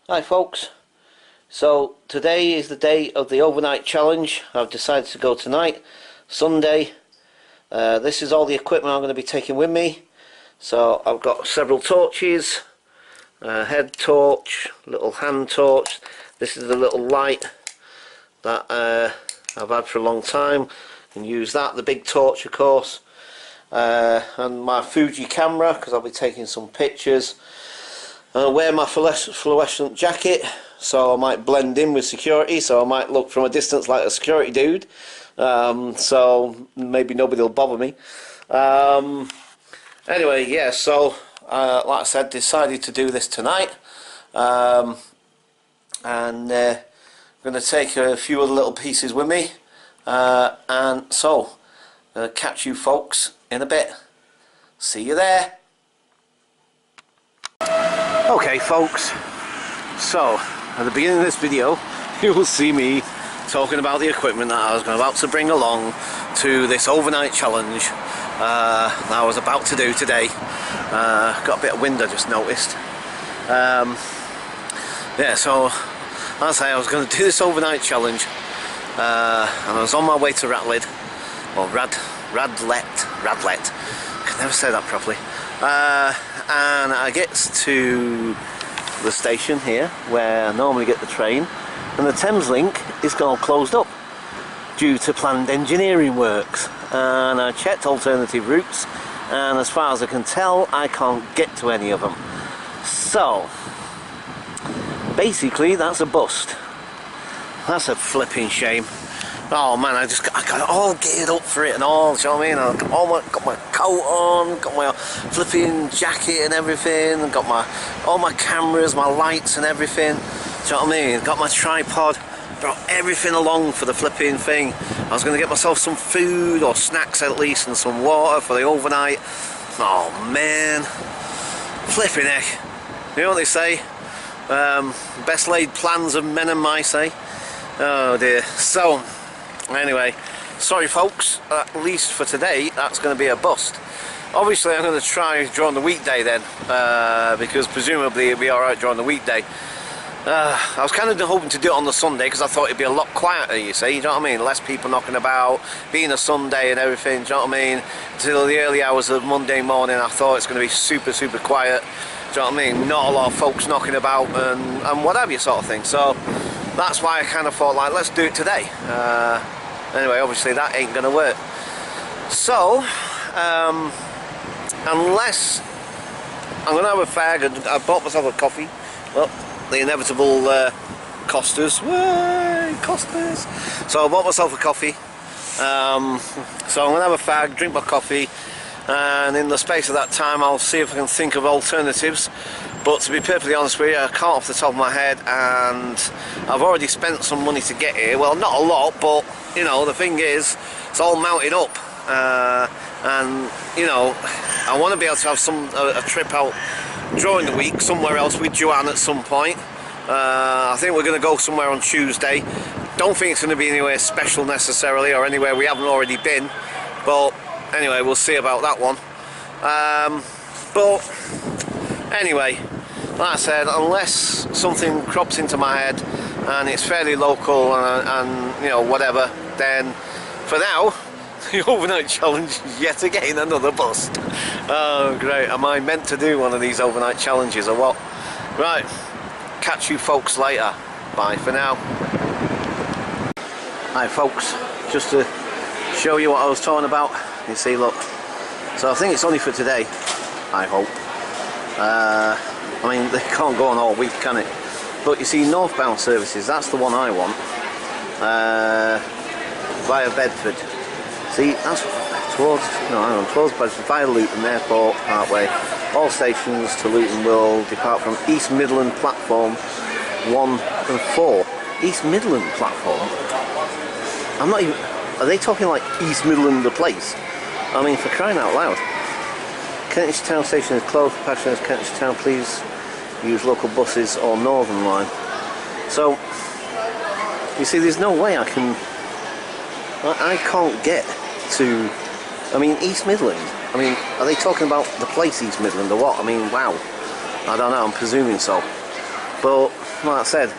Hi folks, so today is the day of the overnight challenge. I've decided to go tonight, Sunday. This is all the equipment I'm going to be taking with me. So I've got several torches, head torch, little hand torch. This is the little light that I've had for a long time. And use that, the big torch of course, and my Fuji camera because I'll be taking some pictures. I wear my fluorescent jacket, so I might blend in with security, so I might look from a distance like a security dude, so maybe nobody will bother me. Anyway, yeah, so like I said, decided to do this tonight, and I'm going to take a few other little pieces with me, and so catch you folks in a bit. See you there. Okay folks, so at the beginning of this video you will see me talking about the equipment that I was about to bring along to this overnight challenge that I was about to do today. Got a bit of wind I just noticed. Yeah, so as I say, I was going to do this overnight challenge, and I was on my way to Radlett, or Radlett, I can never say that properly. And I get to the station here where I normally get the train, and the Thames Link is all closed up due to planned engineering works, and I checked alternative routes, and as far as I can tell I can't get to any of them. So basically that's a bust. That's a flipping shame. Oh man, I got it all geared up for it and all, do you know what I mean? I got my coat on, got my flipping jacket and everything, and got all my cameras, my lights and everything, do you know what I mean? Got my tripod, brought everything along for the flipping thing. I was going to get myself some food, or snacks at least, and some water for the overnight. Oh man, flipping heck. You know what they say? Best laid plans of men and mice, eh? Oh dear. So anyway, sorry folks, at least for today that's going to be a bust. Obviously I'm going to try during the weekday then, because presumably it'll be alright during the weekday. I was kind of hoping to do it on the Sunday because I thought it'd be a lot quieter, you see, you know what I mean? Less people knocking about, being a Sunday and everything, do you know what I mean? Till the early hours of Monday morning I thought it's going to be super quiet, do you know what I mean? Not a lot of folks knocking about and what have you, sort of thing. So that's why I kind of thought, like, let's do it today. Anyway, obviously that ain't gonna work. So unless I'm gonna have a fag, and I bought myself a coffee. Well, the inevitable Costas. Way, Costas. So I bought myself a coffee. So I'm gonna have a fag, drink my coffee, and in the space of that time I'll see if I can think of alternatives. But to be perfectly honest with you, I can't off the top of my head, and I've already spent some money to get here. Well, not a lot, but you know, the thing is, it's all mounted up, and you know, I want to be able to have a trip out during the week somewhere else with Joanne at some point. I think we're going to go somewhere on Tuesday. Don't think it's going to be anywhere special necessarily, or anywhere we haven't already been, but anyway, we'll see about that one. But anyway, like I said, unless something crops into my head and it's fairly local and you know, whatever, then for now the overnight challenge is yet again another bust. Oh great, am I meant to do one of these overnight challenges or what? Right, catch you folks later. Bye for now. Hi folks, just to show you what I was talking about. You see, look, so I think it's only for today, I hope. I mean, they can't go on all week, can it? But you see, northbound services, that's the one I want, via Bedford. See, that's towards Bedford, via Luton Airport, Parkway. All stations to Luton will depart from East Midland platform 1 and 4. East Midland platform? I'm not even, are they talking like East Midland the place? I mean, for crying out loud. Kentish Town station is closed for passengers. Kentish Town, please use local buses or Northern Line. So, you see, there's no way I can't get to, I mean, East Midland. I mean, are they talking about the place East Midland or what? I mean, wow. I don't know, I'm presuming so. But like I said,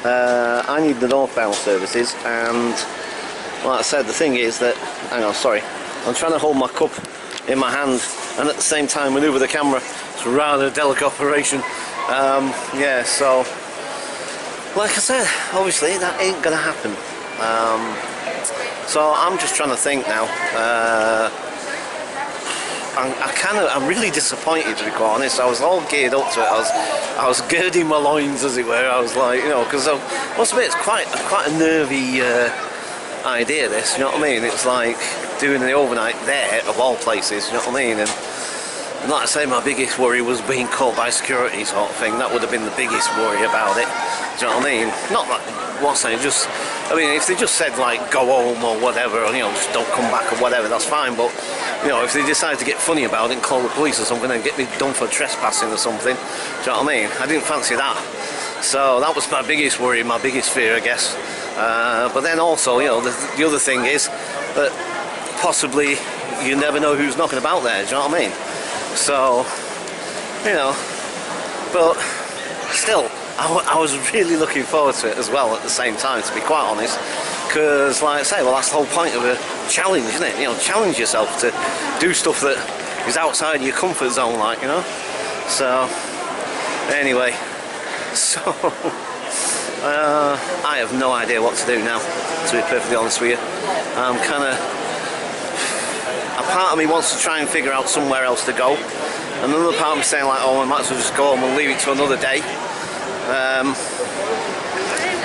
I need the northbound services, and like I said, the thing is that, hang on, sorry, I'm trying to hold my cup in my hand and at the same time manoeuvre the camera. It's a rather delicate operation. Yeah, so like I said, obviously that ain't gonna happen. So I'm just trying to think now. I'm really disappointed, to be quite honest. I was all geared up to it. I was girding my loins, as it were. I was like, you know, because I must admit it's quite a nervy idea. This, you know what I mean? It's like doing the overnight there, of all places. You know what I mean? And like I say, my biggest worry was being caught by security, sort of thing. That would have been the biggest worry about it. Do you know what I mean? Not like what's saying, just. I mean, if they just said like go home or whatever, or, you know, just don't come back or whatever, that's fine. But you know, if they decide to get funny about it and call the police or something and get me done for trespassing or something, do you know what I mean? I didn't fancy that. So that was my biggest worry, my biggest fear, I guess. But then also, you know, the other thing is that possibly you never know who's knocking about there. Do you know what I mean? So, you know, but still, I was really looking forward to it as well at the same time, to be quite honest, because like I say, well, that's the whole point of a challenge, isn't it? You know, challenge yourself to do stuff that is outside your comfort zone, like, you know. So anyway, so I have no idea what to do now, to be perfectly honest with you. I'm kind of, a part of me wants to try and figure out somewhere else to go, and another part of me saying like, oh, I might as well just go home and leave it to another day.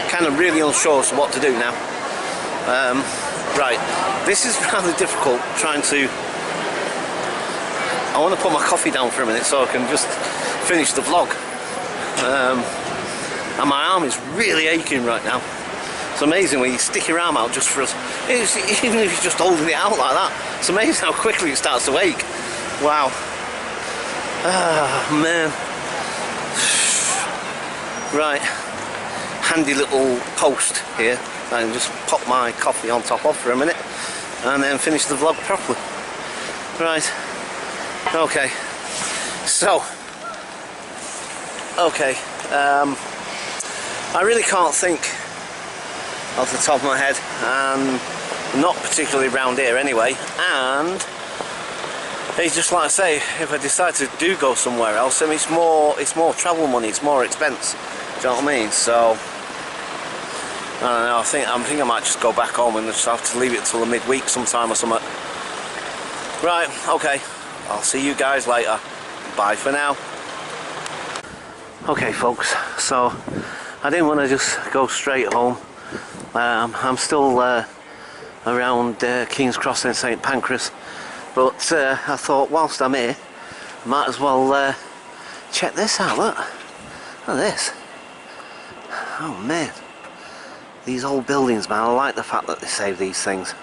Kind of really unsure as to what to do now. Right, this is rather difficult trying to. I want to put my coffee down for a minute so I can just finish the vlog. And my arm is really aching right now. It's amazing when you stick your arm out just for us, even if you're just holding it out like that. It's amazing how quickly it starts to ache. Wow. Ah, man. Right, handy little post here. I can just pop my coffee on top of for a minute and then finish the vlog properly. Right, okay, so, okay, I really can't think off the top of my head, and not particularly round here anyway, and it's just like I say, if I decide to go somewhere else, I mean, it's more travel money, it's more expense. Do you know what I mean? So I don't know. I think I might just go back home and just have to leave it till the midweek sometime or something. Right. Okay. I'll see you guys later. Bye for now. Okay, folks. So I didn't want to just go straight home. I'm still around King's Cross and St Pancras, but I thought whilst I'm here, might as well check this out. Look at this. Oh man, these old buildings, man. I like the fact that they save these things.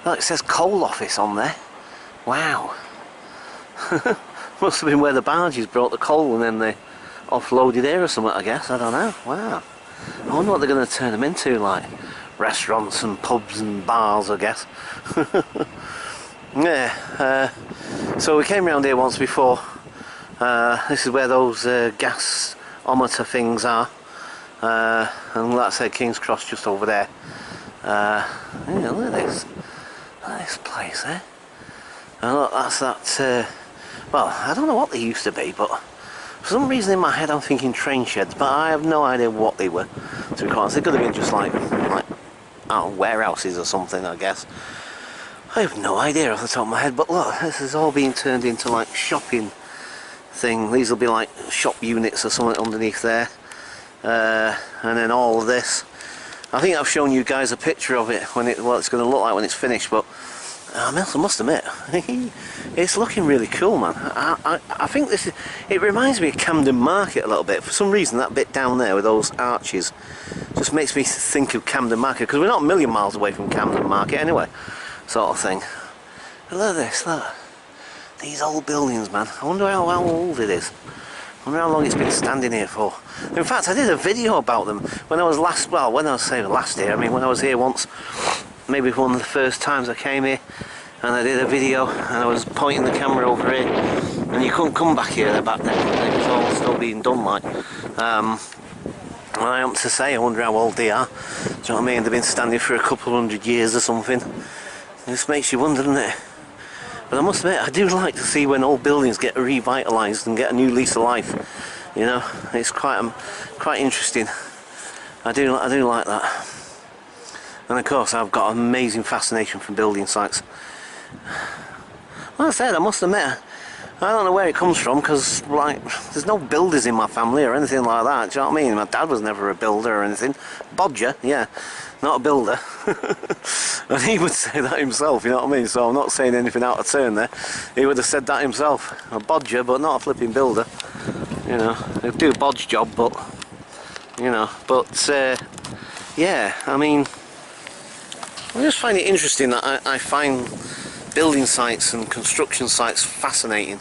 Look, it says coal office on there. Wow. Must have been where the barges brought the coal and then they offloaded here or something, I guess. I don't know. Wow. I wonder what they're going to turn them into, like restaurants and pubs and bars, I guess. Yeah. So we came around here once before. This is where those gasometer things are. And like I said, King's Cross just over there. Yeah, look at this. Look at this place, eh? And look, that's that. Well, I don't know what they used to be, but for some reason in my head I'm thinking train sheds, but I have no idea what they were. To be honest, they could have been just like oh, warehouses or something, I guess. I have no idea off the top of my head, but look, this is all being turned into like shopping thing. These will be like shop units or something underneath there. And then all of this, I think I've shown you guys a picture of it when what it's going to look like when it's finished, but I must admit it's looking really cool, man. I think it reminds me of Camden Market a little bit. For some reason that bit down there with those arches just makes me think of Camden Market, because we're not a million miles away from Camden Market anyway, sort of thing. But look at this, look, these old buildings, man. I wonder how old it is. I wonder how long it's been standing here for. In fact, I did a video about them when I was when I was saying last year, I mean when I was here once, maybe one of the first times I came here, and I did a video and I was pointing the camera over here, and you couldn't come back here back then. It was all still being done, like. Well, I am to say, I wonder how old they are. Do you know what I mean? They've been standing for a couple 100 years or something. It just makes you wonder, doesn't it? But I must admit, I do like to see when old buildings get revitalised and get a new lease of life. You know, it's quite interesting. I do like that. And of course, I've got an amazing fascination for building sites. Like I said, I must admit, I don't know where it comes from, because like there's no builders in my family or anything like that. Do you know what I mean? My dad was never a builder or anything. Bodger, yeah, not a builder. And he would say that himself, you know what I mean? So I'm not saying anything out of turn there. He would have said that himself. A bodger, but not a flipping builder. You know, he'd do a bodge job, but you know, yeah, I mean, I just find it interesting that I find building sites and construction sites fascinating.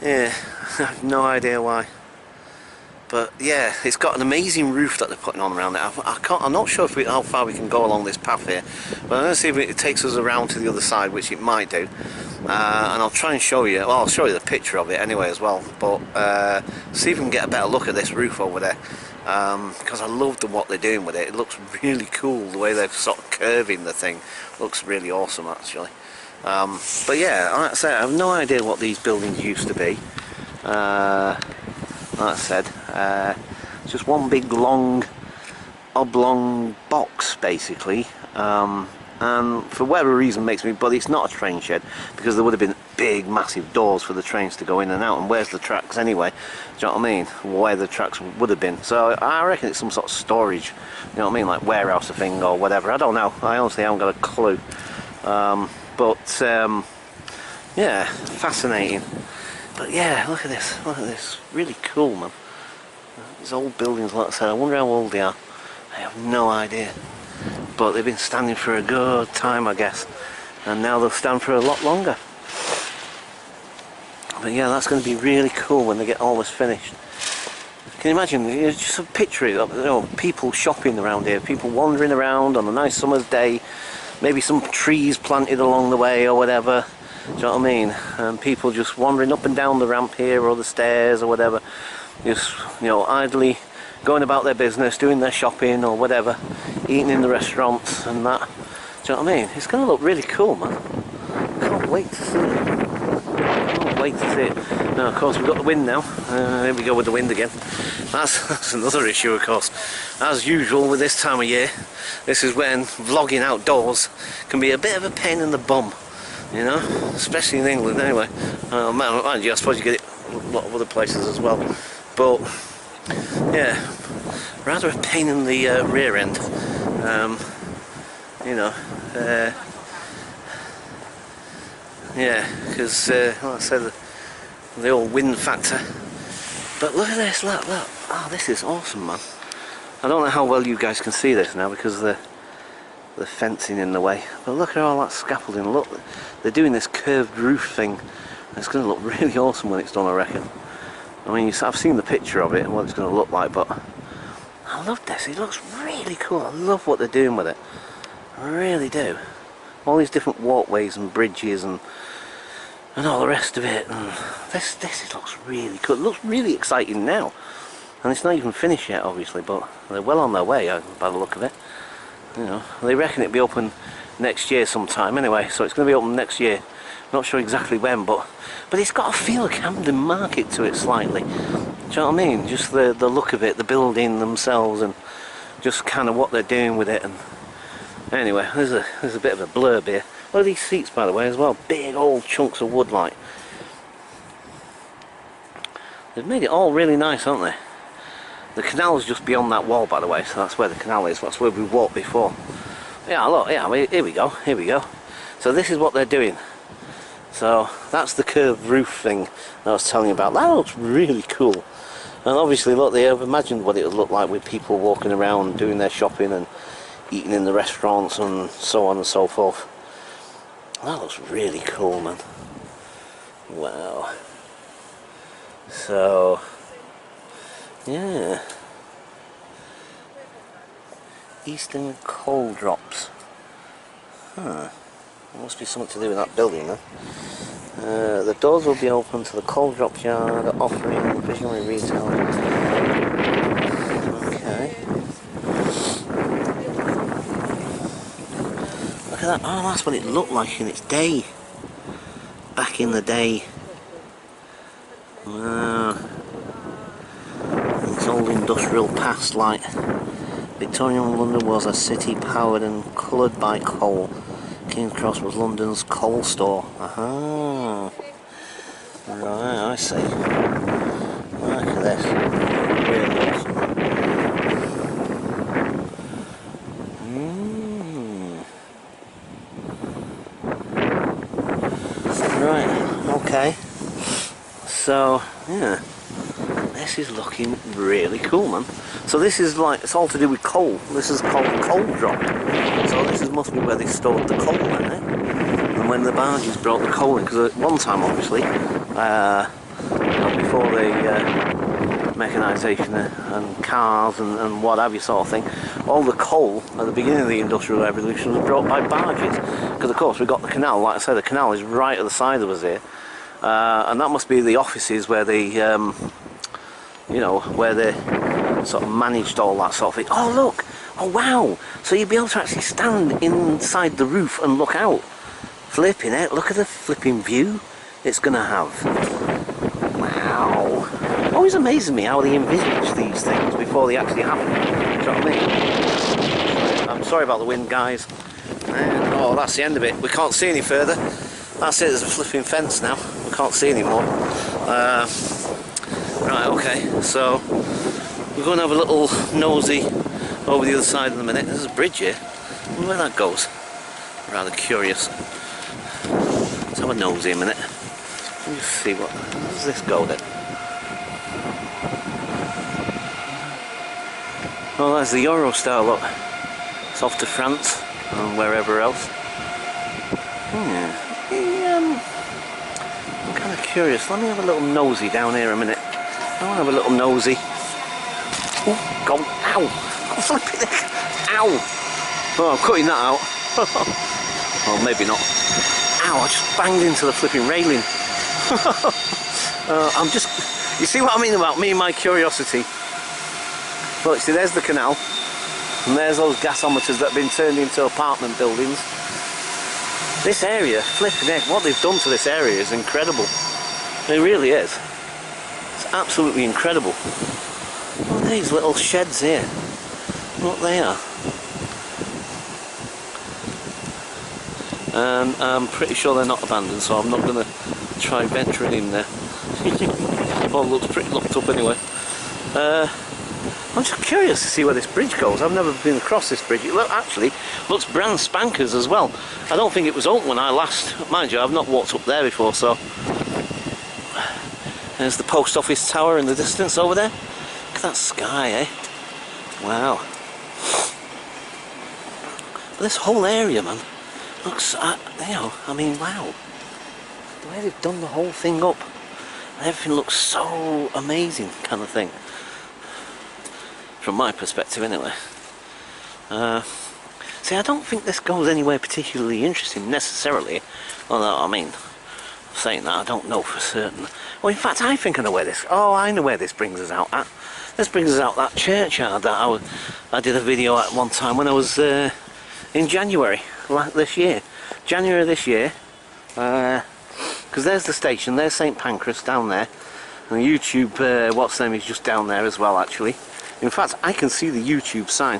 Yeah, I have no idea why. But yeah, it's got an amazing roof that they're putting on around it. I'm not sure how far we can go along this path here, but I'm going to see if it takes us around to the other side, which it might do. And I'll try and show you, well, I'll show you the picture of it anyway as well, but see if we can get a better look at this roof over there. Because I love what they're doing with it. It looks really cool, the way they're sort of curving the thing. Looks really awesome actually. But yeah, like I said, I have no idea what these buildings used to be. Like I said, it's just one big long oblong box basically, and for whatever reason makes me, but it's not a train shed, because there would have been big massive doors for the trains to go in and out, and where's the tracks anyway? Do you know what I mean? Where the tracks would have been. So I reckon it's some sort of storage, you know what I mean, like warehouse or thing or whatever. I don't know, I honestly haven't got a clue. Yeah, fascinating. But yeah, look at this, really cool, man. These old buildings, like I said, I wonder how old they are. I have no idea. But they've been standing for a good time, I guess. And now they'll stand for a lot longer. But yeah, that's going to be really cool when they get all this finished. Can you imagine, just picture it, you know, people shopping around here, people wandering around on a nice summer's day, maybe some trees planted along the way or whatever. Do you know what I mean? And people just wandering up and down the ramp here or the stairs or whatever, just, you know, idly going about their business, doing their shopping or whatever, eating in the restaurants and that. Do you know what I mean? It's going to look really cool, man. I can't wait to see it. I can't wait to see it. Now, of course, we've got the wind now. Here we go with the wind again. That's another issue, of course. As usual with this time of year, this is when vlogging outdoors can be a bit of a pain in the bum. You know, especially in England anyway. Mind you, I suppose you get it a lot of other places as well. But yeah, rather a pain in the rear end. You know, yeah, because like I said, the old wind factor. But look at this, look. Oh, this is awesome, man. I don't know how well you guys can see this now because the fencing in the way, but look at all that scaffolding. Look, they're doing this curved roof thing. It's going to look really awesome when it's done, I reckon. I mean, I've seen the picture of it and what it's going to look like, but I love this. It looks really cool. I love what they're doing with it. I really do. All these different walkways and bridges and all the rest of it. And this looks really cool. It looks really exciting now, and it's not even finished yet, obviously, but they're well on their way by the look of it. You know, they reckon it'll be open next year sometime anyway, so it's going to be open next year. Not sure exactly when, but it's got a feel of Camden Market to it slightly. Do you know what I mean? Just the look of it, the building themselves, and just kind of what they're doing with it. And anyway, there's a bit of a blurb here. What are these seats, by the way, as well? Big old chunks of wood, like. They've made it all really nice, haven't they? The canal is just beyond that wall, by the way, so that's where the canal is. That's where we walked before. Yeah, look, yeah, here we go. So this is what they're doing. So that's the curved roof thing that I was telling you about. That looks really cool. And obviously, look, they have imagined what it would look like with people walking around, doing their shopping and eating in the restaurants and so on and so forth. That looks really cool, man. Wow. So, yeah. Eastern Coal Drops. Huh. There must be something to do with that building, then. The doors will be open to the coal drop yard, offering visually retail. that. Oh, that's what it looked like in its day. Back in the day. Wow. Its old industrial past, like Victorian London was a city powered and coloured by coal. King's Cross was London's coal store. Aha. Right, I see. Look at this. Really awesome. Right, okay. So, yeah. This is looking really cool, man. So this is like, it's all to do with coal. This is called coal drop. So this must be where they stored the coal then, eh? And when the barges brought the coal in, because at one time, obviously, before the mechanisation and cars and what have you sort of thing, all the coal at the beginning of the Industrial Revolution was brought by barges. Because of course we got the canal, like I said, the canal is right at the side of us here. And that must be the offices where they, you know, where they sort of managed all that sort of thing. Oh look! Oh wow! So you'd be able to actually stand inside the roof and look out. Flipping it! Look at the flipping view it's gonna have. Wow! Always amazes me how they envisage these things before they actually happen. Do you know what I mean? I'm sorry about the wind, guys. And, oh, that's the end of it. We can't see any further. That's it. There's a flipping fence now. We can't see anymore. Right, okay, so we're going to have a little nosy over the other side in a minute. There's a bridge here. I wonder where that goes. Rather curious. Let's have a nosy a minute. Let me see where does this go then? Oh, there's the Eurostar, look. It's off to France and wherever else. I'm kind of curious. Let me have a little nosy down here a minute. I want to have a little nosy. Oh, go! Ow! I'm flipping it! Ow! Oh, I'm cutting that out. Well, maybe not. Ow! I just banged into the flipping railing. I'm just. You see what I mean about me and my curiosity? Look, see, there's the canal, and there's those gasometers that have been turned into apartment buildings. This area, flipping heck, what they've done to this area is incredible. It really is. It's absolutely incredible. Look at these little sheds here. Look, they are. And I'm pretty sure they're not abandoned, so I'm not going to try venturing in there. Well, it looks pretty locked up anyway. I'm just curious to see where this bridge goes. I've never been across this bridge. It actually looks brand spankers as well. I don't think it was open when I last, mind you, I've not walked up there before, so. There's the post office tower in the distance over there. Look at that sky, eh? Wow. But this whole area, man, looks, you know, I mean, wow. The way they've done the whole thing up. Everything looks so amazing, kind of thing. From my perspective, anyway. See, I don't think this goes anywhere particularly interesting, necessarily. Although, I mean, saying that, I don't know for certain. Well, in fact, I think I know where this... Oh, I know where this brings us out at. This brings us out that churchyard that I did a video at one time when I was in January this year. January this year. Because there's the station, there's St Pancras down there. And the YouTube, what's name, is just down there as well, actually. In fact, I can see the YouTube sign.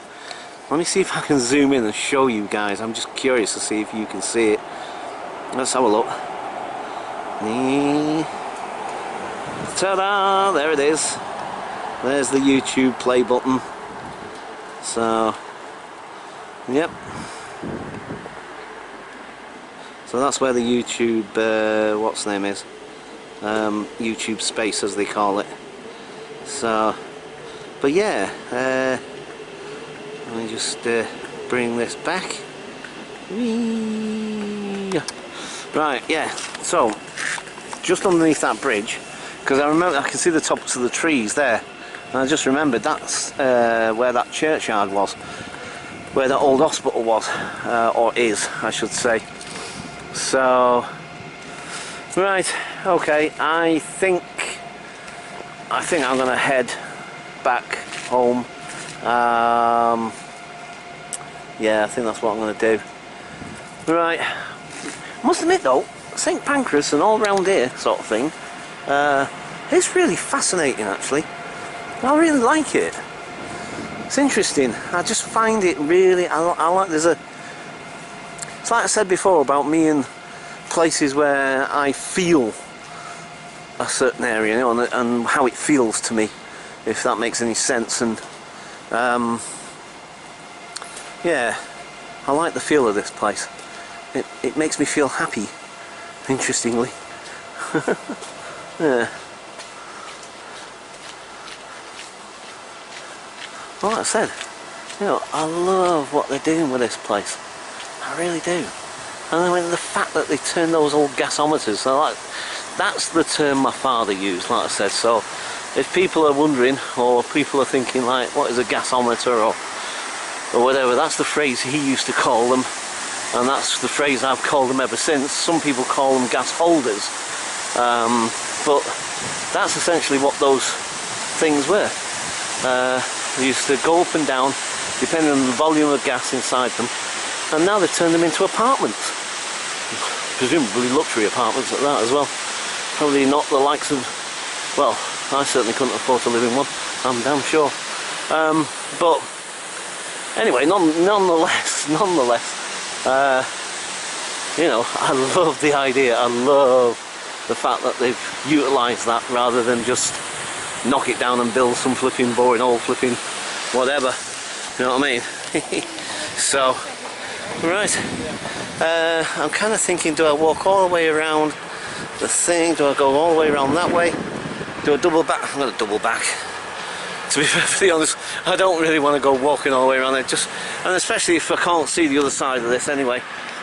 Let me see if I can zoom in and show you guys. I'm just curious to see if you can see it. Let's have a look. Ta-da! There it is. There's the YouTube play button. So, yep. So that's where the YouTube, what's the name is? YouTube space, as they call it. So, but yeah, let me just bring this back. Whee! Right, yeah, so just underneath that bridge, because I remember I can see the tops of the trees there, and I just remembered that's where that churchyard was, where that old hospital was, or is, I should say. So, right, okay, I think I'm gonna head back home. Yeah, I think that's what I'm gonna do. Right. Must admit though, St Pancras and all round here sort of thing, it's really fascinating actually. I really like it. It's interesting. I just find it really, I like, it's like I said before about me and places where I feel a certain area, you know, and how it feels to me, if that makes any sense. And yeah, I like the feel of this place. It makes me feel happy, interestingly. Yeah. Well, like I said, you know, I love what they're doing with this place. I really do. And then the fact that they turn those old gasometers, so like, that's the term my father used, like I said. So if people are wondering, or people are thinking like, what is a gasometer or whatever, that's the phrase he used to call them, and that's the phrase I've called them ever since. Some people call them gas holders, but that's essentially what those things were. They used to go up and down depending on the volume of gas inside them, and now they've turned them into apartments, presumably luxury apartments at that as well. Probably not the likes of, well, I certainly couldn't afford to live in one, I'm damn sure. But anyway, nonetheless, you know, I love the idea. I love the fact that they've utilised that rather than just knock it down and build some flipping boring old flipping whatever. You know what I mean? So, right. I'm kind of thinking, do I walk all the way around the thing? Do I go all the way around that way? Do a double back? I'm going to double back. To be perfectly honest, I don't really want to go walking all the way around there, and especially if I can't see the other side of this anyway.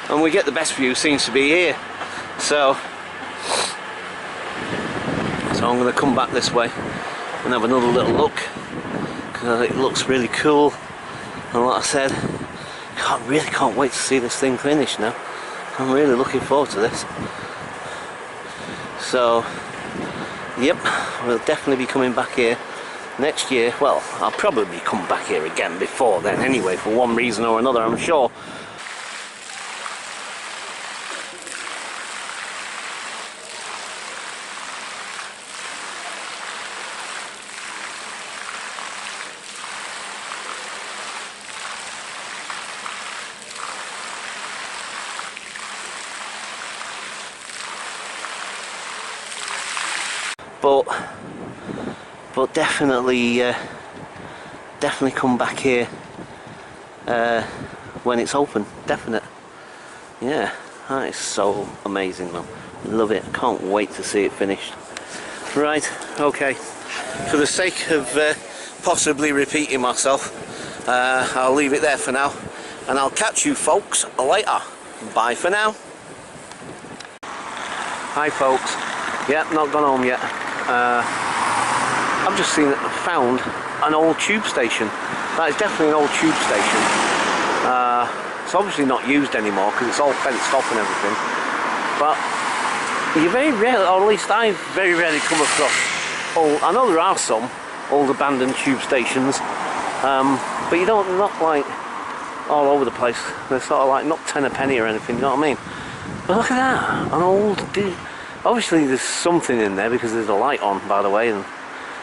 And we get the best view seems to be here. So I'm going to come back this way and have another little look, because it looks really cool. And like I said, I really can't wait to see this thing finished now. I'm really looking forward to this. So, yep, we'll definitely be coming back here next year. Well, I'll probably come back here again before then anyway, for one reason or another, I'm sure. But definitely come back here when it's open. Definite. Yeah, that is so amazing, man. Love it. Can't wait to see it finished. Right, okay. For the sake of possibly repeating myself, I'll leave it there for now, and I'll catch you folks later. Bye for now. Hi folks. Yeah, not gone home yet. I've just found an old tube station. That is definitely an old tube station. It's obviously not used anymore because it's all fenced off and everything. But you very rarely, or at least I very rarely come across old. I know there are some old abandoned tube stations, but you don't, not like all over the place. They're sort of like not 10 a penny or anything. You know what I mean? But look at that, an old. Obviously there's something in there because there's a light on, by the way, and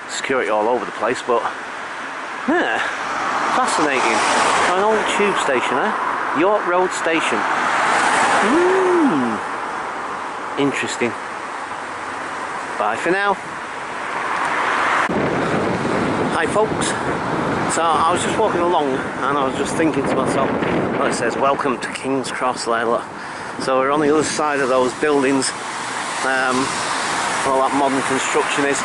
security all over the place, but yeah, fascinating. An old tube station, eh? York Road Station. Interesting. Bye for now. Hi folks. So I was just walking along and I was just thinking to myself, well, it says welcome to King's Cross there, look. So we're on the other side of those buildings. All that modern construction is.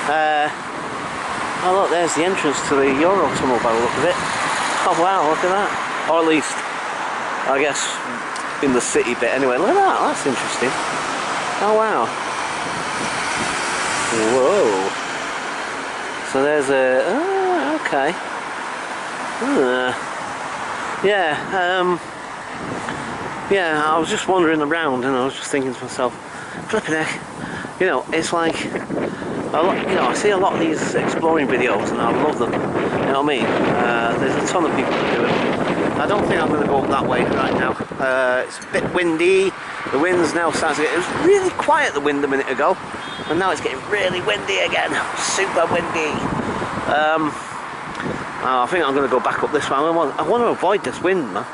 Oh look, there's the entrance to the Eurotunnel by the look of it. Oh wow, look at that. Or at least, I guess, in the city bit anyway. Look at that, that's interesting. Oh wow. Whoa. So there's a, oh, okay. Yeah, I was just wandering around and I was just thinking to myself, flipping heck, you know, it's like, a lot, you know, I see a lot of these exploring videos and I love them, you know what I mean? There's a ton of people that do it. I don't think I'm going to go up that way right now. It's a bit windy. The wind's now starting to get... It was really quiet, the wind, a minute ago. And now it's getting really windy again. Super windy. I think I'm going to go back up this way. I want to avoid this wind, man.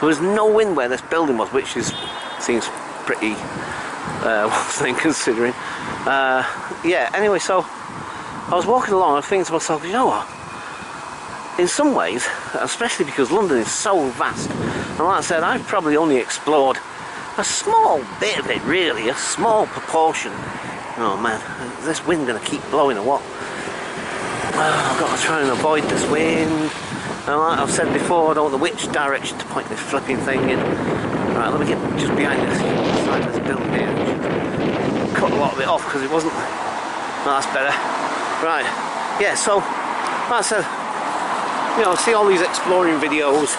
There was no wind where this building was, which seems pretty one thing considering. Yeah, anyway, so I was walking along and I was thinking to myself, you know what? In some ways, especially because London is so vast, and like I said, I've probably only explored a small bit of it, really, a small proportion. Oh man, is this wind going to keep blowing or what? I've got to try and avoid this wind. And like I've said before, I don't know which direction to point this flipping thing in. Right, let me get just behind this side of this building here. Cut a lot of it off because it wasn't... No, that's better. Right, yeah, so, like I said, you know, I see all these exploring videos,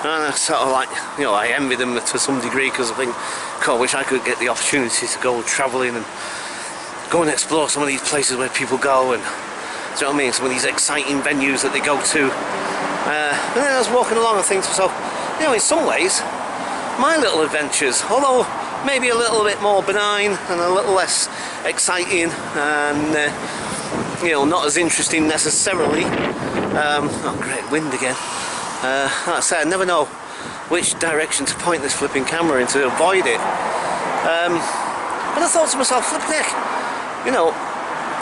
and I sort of like, you know, I envy them to some degree because I think, God, I wish I could get the opportunity to go travelling and go and explore some of these places where people go, and, do you know what I mean, some of these exciting venues that they go to. And then I was walking along and thinking to myself, you know, in some ways, my little adventures, although maybe a little bit more benign and a little less exciting and, you know, not as interesting necessarily. Oh, great wind again. Like I say, I never know which direction to point this flipping camera in to avoid it. But I thought to myself, flipping heck, you know,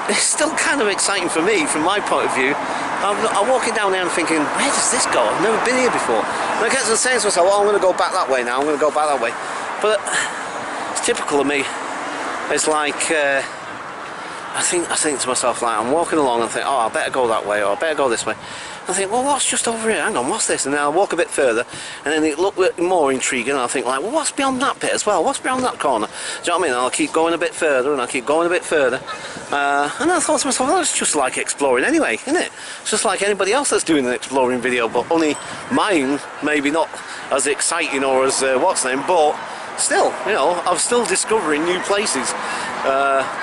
it's still kind of exciting for me, from my point of view. I'm walking down there and thinking, where does this go? I've never been here before. And I get to saying to myself, well, I'm going to go back that way now, I'm going to go back that way. But it's typical of me. It's like, I think to myself, like, I'm walking along and think, oh, I better go that way, or I better go this way. I think, well, what's just over here? Hang on, what's this? And then I'll walk a bit further, and then it looked more intriguing, and I'll think, like, well, what's beyond that bit as well? What's beyond that corner? Do you know what I mean? And I'll keep going a bit further, and I'll keep going a bit further. And I thought to myself, well, it's just like exploring anyway, isn't it? It's just like anybody else that's doing an exploring video, but only mine, maybe not as exciting or as, what's name, but still, you know, I'm still discovering new places.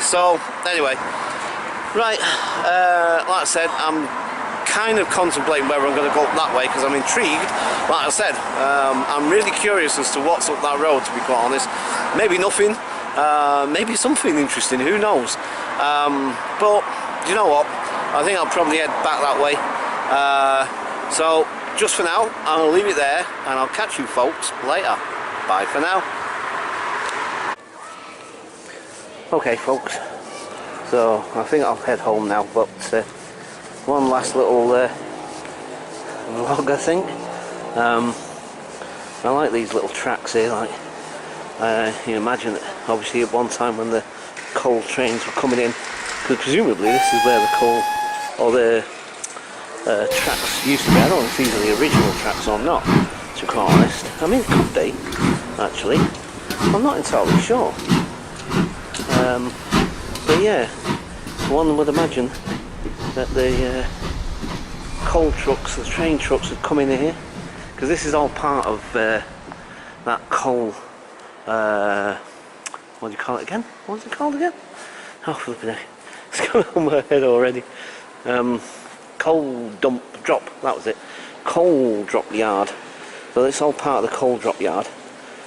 So, anyway, right, like I said, I'm kind of contemplating whether I'm going to go up that way because I'm intrigued. Like I said, I'm really curious as to what's up that road, to be quite honest. Maybe nothing, maybe something interesting, who knows. But, you know what, I think I'll probably head back that way. So, just for now, I'll leave it there, and I'll catch you folks later. Bye for now. Okay folks, so I think I'll head home now, but one last little vlog, I think. I like these little tracks here, like, you imagine that obviously at one time when the coal trains were coming in, because presumably this is where the coal, or the tracks used to be. I don't know if these are the original tracks or not, to be quite honest. I mean, it could be, actually. I'm not entirely sure. But yeah, one would imagine that the coal trucks, the train trucks would come in here, because this is all part of that coal, what do you call it again? What's it called again? Oh, flipping heck, it's gone on my head already. Coal drop, that was it. Coal drop yard. So it's all part of the coal drop yard.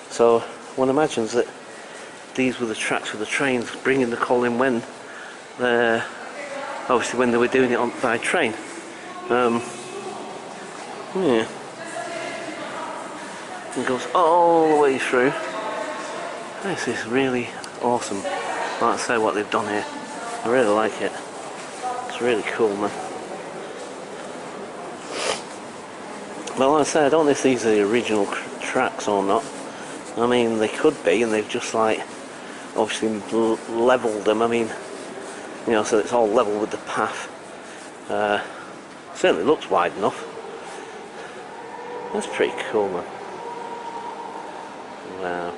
So one imagines that these were the tracks for the trains bringing the coal in when, obviously when they were doing it by train. Yeah. It goes all the way through. This is really awesome. Like I say, what they've done here. I really like it. It's really cool, man. Well, like I say, I don't know if these are the original tracks or not. I mean, they could be, and they've just like obviously leveled them. I mean, you know, so it's all level with the path. Certainly looks wide enough. That's pretty cool, man. Wow.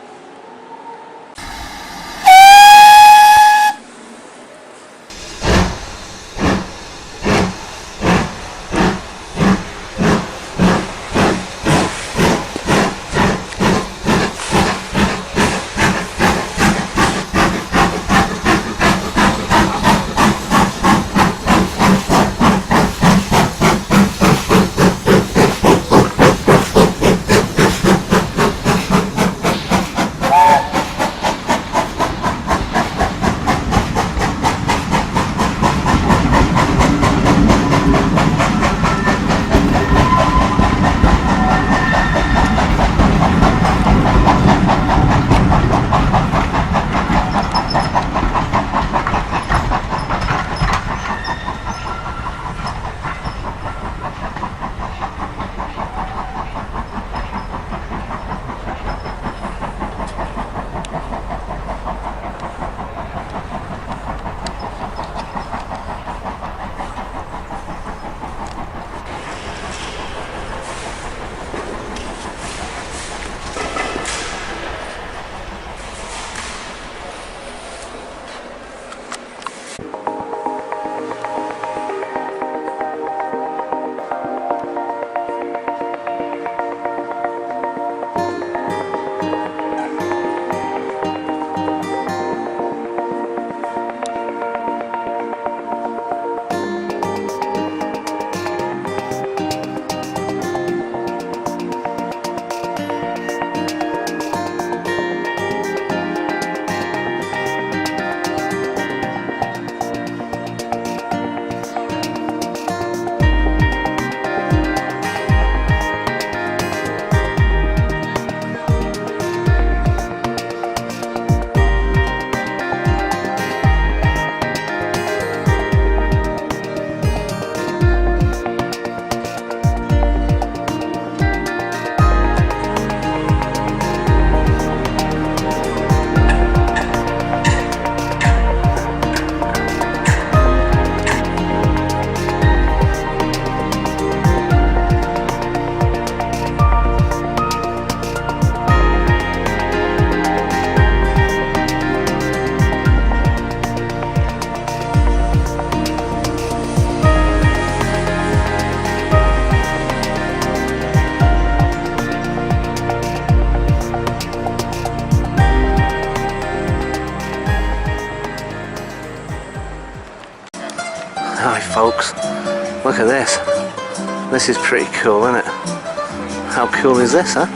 This is pretty cool, isn't it? How cool is this, huh?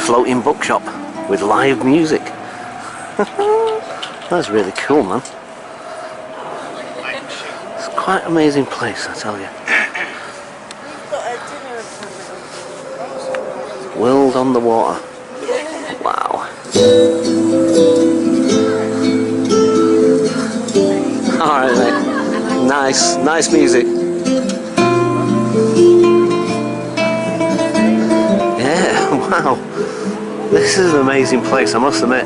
Floating bookshop with live music. That's really cool, man. It's quite an amazing place, I tell you. World on the water. Wow. Alright, mate. Nice music. Yeah, wow. This is an amazing place, I must admit.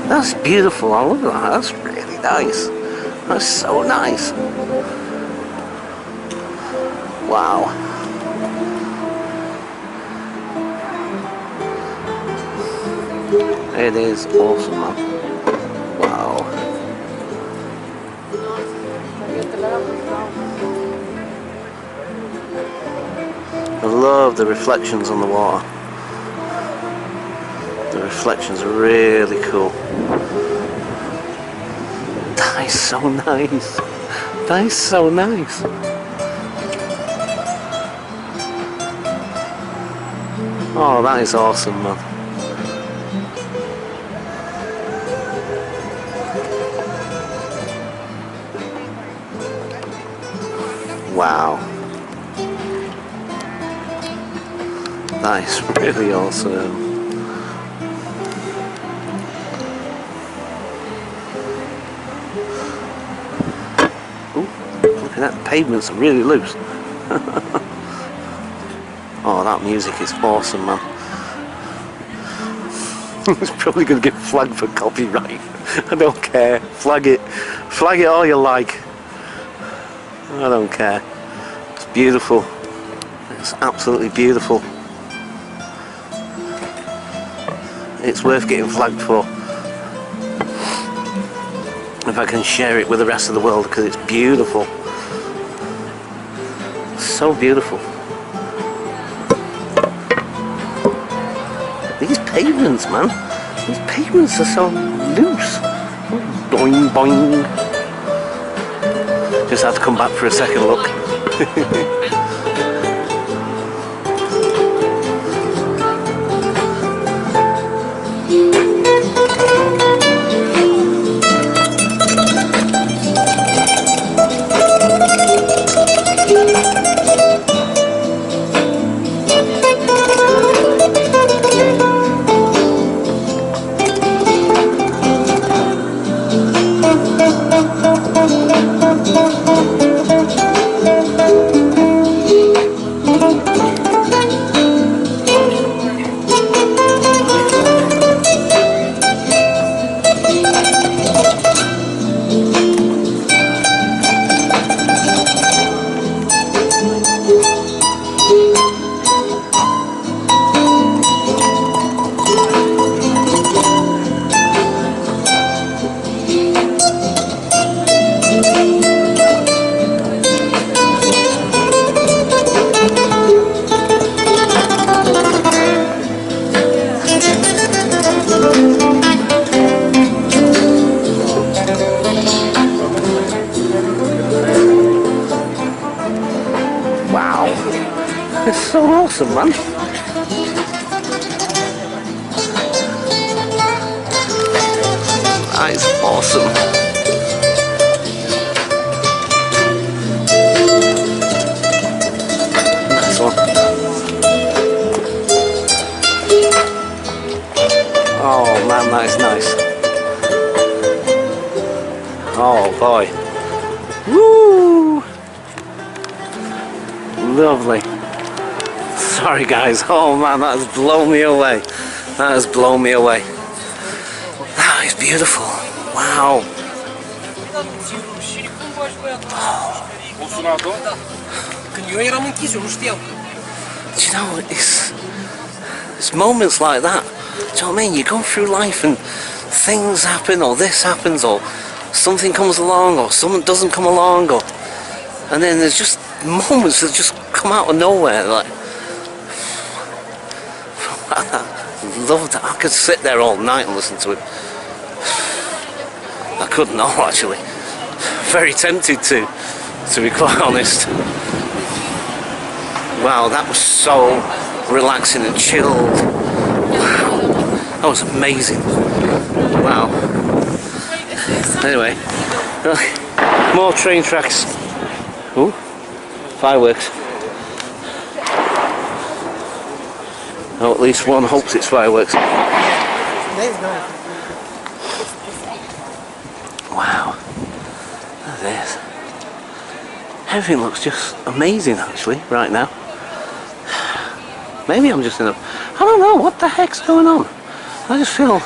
That's beautiful. I love that. That's really nice. That's so nice. Wow. It is awesome, man. Wow. I love the reflections on the water. The reflections are really cool. That is so nice. That is so nice. Oh, that is awesome, man. Wow. That is really awesome. Ooh, look at that, the pavements are really loose. Oh, that music is awesome, man. It's probably going to get flagged for copyright. I don't care. Flag it. Flag it all you like. I don't care. It's beautiful. It's absolutely beautiful. It's worth getting flagged for. If I can share it with the rest of the world, because it's beautiful. So beautiful. These pavements, man. These pavements are so loose. Boing, boing. Just had to come back for a second look. It's so awesome, man. That is awesome. Nice one. Oh man, that is nice. Oh boy. Woo! Lovely. Sorry guys, oh man, that has blown me away. That has blown me away. That is beautiful. Wow. Do you know, it's moments like that. Do you know what I mean? You go through life and things happen, or this happens, or something comes along, or someone doesn't come along, or and then there's just moments that just come out of nowhere, like I love that. I could sit there all night and listen to it. I couldn't, no, actually. Very tempted to be quite honest. Wow, that was so relaxing and chilled. Wow, that was amazing. Wow. Anyway, more train tracks. Ooh, fireworks. Oh, at least one hopes it's fireworks. Wow, look at this. Everything looks just amazing actually right now. Maybe I'm just in a... I don't know, what the heck's going on? I just feel...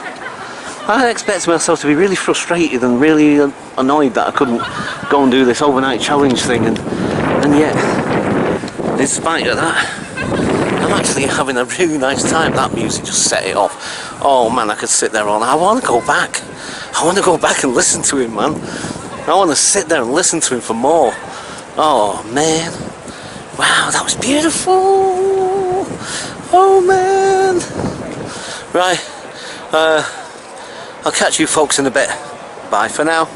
I expected myself to be really frustrated and really annoyed that I couldn't go and do this overnight challenge thing, and yet, in spite of that, I'm actually having a really nice time. That music just set it off. Oh man, I could sit there all night. I want to go back. I want to go back and listen to him, man. I want to sit there and listen to him for more. Oh man. Wow, that was beautiful. Oh man. Right. I'll catch you folks in a bit. Bye for now.